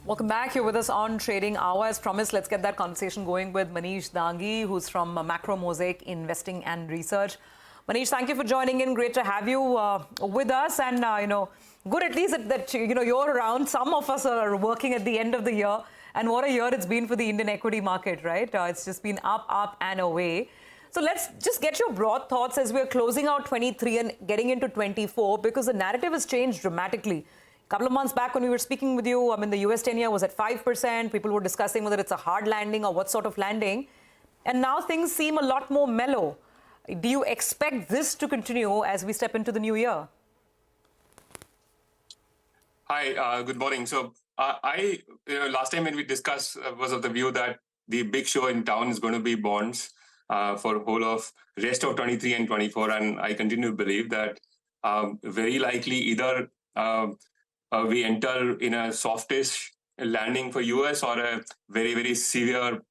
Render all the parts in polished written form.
Welcome back. You're with us on Trading Hour. As promised, let's get that conversation going with Maneesh Dangi, who's from Macro Mosaic Investing and Research. Maneesh, thank you for joining in. Great to have you with us. And, good at least that you're around. Some of us are working at the end of the year. And what a year it's been for the Indian equity market, right? It's just been up and away. So let's just get your broad thoughts as we're closing out 23 and getting into 24, because the narrative has changed dramatically. A couple of months back when we were speaking with you, the US 10-year was at 5%. People were discussing whether it's a hard landing or what sort of landing. And now things seem a lot more mellow. Do you expect this to continue as we step into the new year? Hi, good morning. So last time when we discussed was of the view that the big show in town is going to be bonds for whole of rest of 23 and 24. And I continue to believe that very likely either we enter in a softish landing for US or a very, very severe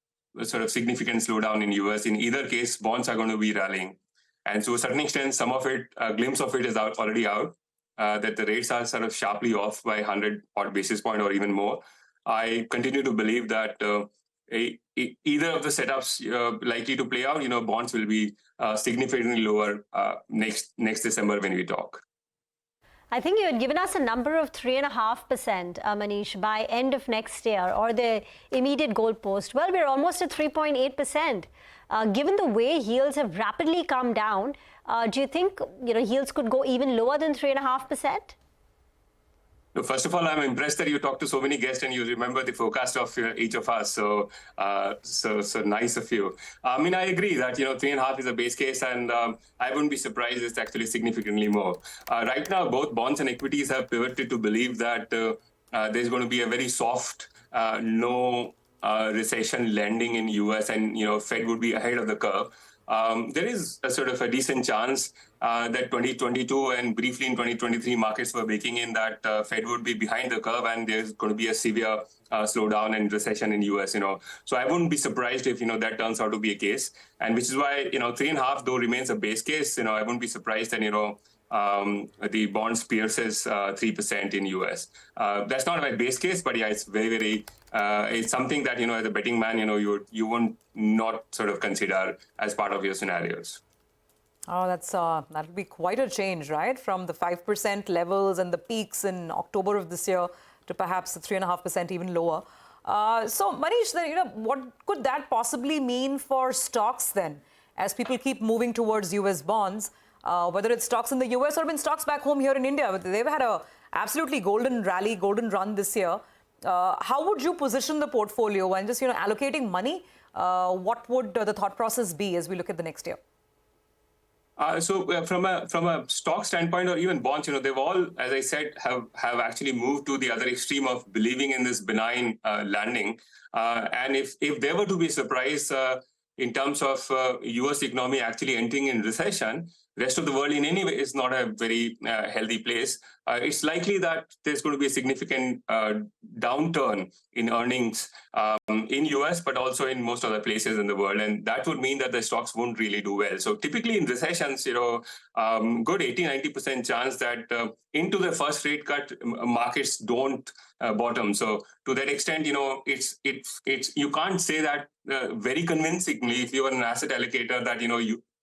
sort of significant slowdown in US. In either case, bonds are going to be rallying. And to a certain extent, some of it, a glimpse of it is already out, that the rates are sort of sharply off by 100 odd basis point or even more. I continue to believe that either of the setups likely to play out, bonds will be significantly lower next December when we talk. I think you had given us a number of 3.5%, Maneesh, by end of next year, or the immediate goalpost. Well, we're almost at 3.8%. Given the way yields have rapidly come down, do you think yields could go even lower than 3.5%? First of all, I'm impressed that you talked to so many guests and you remember the forecast of each of us. So nice of you. I agree that 3.5 is a base case, and I wouldn't be surprised if it's actually significantly more. Right now, both bonds and equities have pivoted to believe that there's going to be a very soft, no recession landing in US, and Fed would be ahead of the curve. There is a sort of a decent chance that 2022 and briefly in 2023 markets were baking in that Fed would be behind the curve and there's going to be a severe slowdown and recession in US. So I wouldn't be surprised if that turns out to be a case, and which is why 3.5 though remains a base case. I wouldn't be surprised that the bonds pierces 3% in US. That's not my base case, but yeah, it's very, very it's something that as a betting man you won't not sort of consider as part of your scenarios. Oh, that'll be quite a change, right? From the 5% levels and the peaks in October of this year to perhaps the 3.5% even lower. So Maneesh, then what could that possibly mean for stocks then, as people keep moving towards US bonds? Whether it's stocks in the US or even stocks back home here in India, they've had a absolutely golden run this year. How would you position the portfolio and just allocating money? What would the thought process be as we look at the next year? So from a stock standpoint or even bonds, they've all, as I said, have actually moved to the other extreme of believing in this benign landing. And if there were to be a surprise in terms of US economy actually entering in recession, rest of the world in any way is not a very healthy place. It's likely that there's going to be a significant downturn in earnings in US, but also in most other places in the world. And that would mean that the stocks won't really do well. So typically in recessions, good 80-90% chance that into the first rate cut, markets don't bottom. So to that extent, it's you can't say that very convincingly if you're an asset allocator that,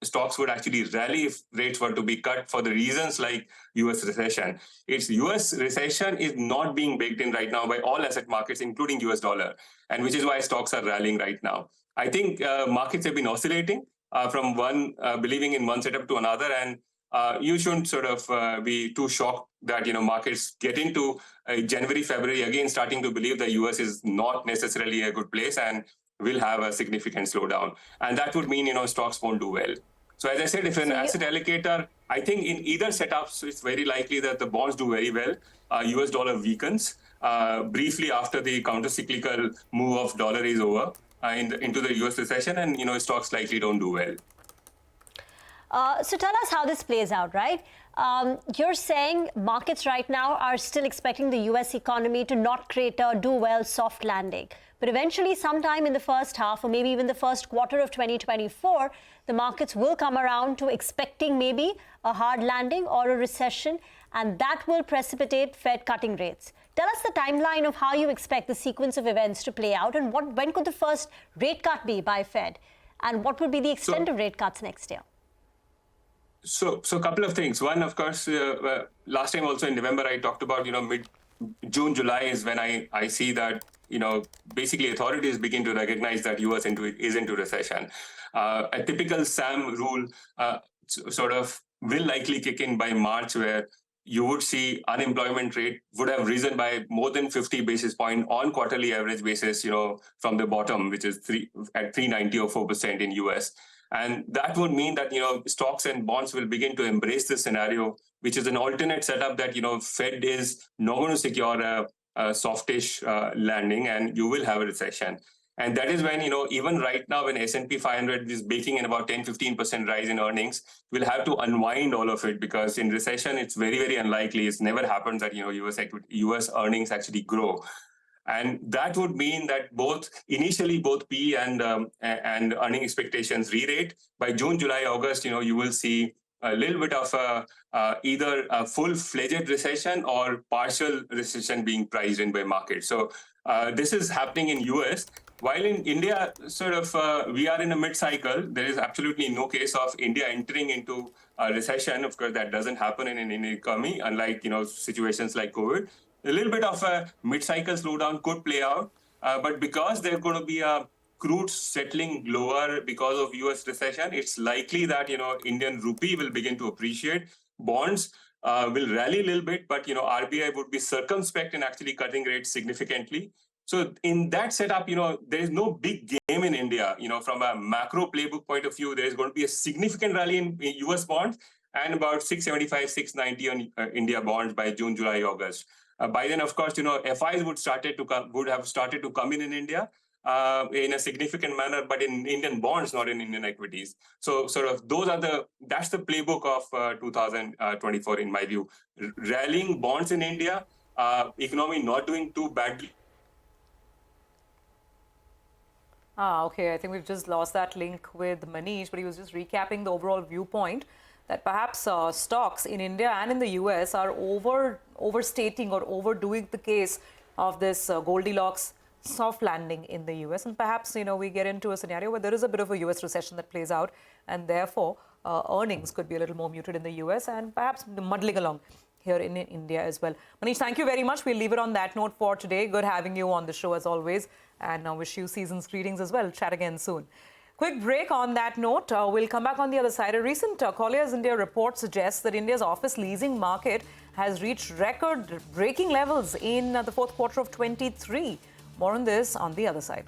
stocks would actually rally if rates were to be cut for the reasons like US recession. It's US recession is not being baked in right now by all asset markets, including US dollar, and which is why stocks are rallying right now. I think markets have been oscillating from one believing in one setup to another, and you shouldn't sort of be too shocked that markets get into January, February again starting to believe the US is not necessarily a good place and will have a significant slowdown, and that would mean stocks won't do well. So as I said, if an asset allocator, I think in either setups, it's very likely that the bonds do very well. US dollar weakens briefly after the counter-cyclical move of dollar is over into the US recession, and stocks likely don't do well. So tell us how this plays out, right? You're saying markets right now are still expecting the US economy to not create a do-well soft landing. But eventually, sometime in the first half or maybe even the first quarter of 2024, the markets will come around to expecting maybe a hard landing or a recession, and that will precipitate Fed cutting rates. Tell us the timeline of how you expect the sequence of events to play out, and when could the first rate cut be by Fed, and what would be the extent of rate cuts next year? So a couple of things. One, of course, last time also in November, I talked about, mid-June, July is when I see that, basically authorities begin to recognize that US is into recession. A typical SAM rule sort of will likely kick in by March, where you would see unemployment rate would have risen by more than 50 basis points on quarterly average basis, from the bottom, which is at 390 or 4% in US. And that would mean that, stocks and bonds will begin to embrace this scenario, which is an alternate setup that, Fed is not going to secure a softish landing, and you will have a recession. And that is when, even right now, when S&P 500 is baking in about 10-15% rise in earnings, we'll have to unwind all of it, because in recession, it's very, very unlikely. It's never happens that, US earnings actually grow. And that would mean that initially both P and earning expectations re-rate. By June, July, August, you will see a little bit of either a full-fledged recession or partial recession being priced in by market. So this is happening in US. While in India, we are in a mid-cycle. There is absolutely no case of India entering into a recession. Of course, that doesn't happen in an economy, unlike situations like COVID. A little bit of a mid-cycle slowdown could play out, but because there's going to be a crude settling lower because of US recession, it's likely that Indian rupee will begin to appreciate. Bonds will rally a little bit, but RBI would be circumspect in actually cutting rates significantly. So in that setup, there is no big game in India. From a macro playbook point of view, there is going to be a significant rally in US bonds and about 675, 690 on India bonds by June, July, August. By then, of course, FIs would have started to come in India in a significant manner, but in Indian bonds, not in Indian equities. So that's the playbook of 2024, in my view. Rallying bonds in India, economy not doing too badly. Okay. I think we've just lost that link with Maneesh, but he was just recapping the overall viewpoint that perhaps stocks in India and in the US are overstating or overdoing the case of this Goldilocks soft landing in the US. And perhaps, we get into a scenario where there is a bit of a US recession that plays out, and therefore earnings could be a little more muted in the US and perhaps muddling along here in India as well. Maneesh, thank you very much. We'll leave it on that note for today. Good having you on the show as always, and I wish you season's greetings as well. Chat again soon. Quick break on that note. We'll come back on the other side. A recent Colliers India report suggests that India's office leasing market has reached record-breaking levels in the fourth quarter of 23. More on this on the other side.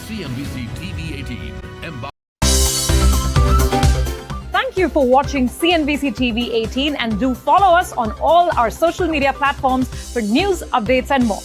CNBC-TV18. Thank you for watching CNBC TV 18, and do follow us on all our social media platforms for news, updates and more.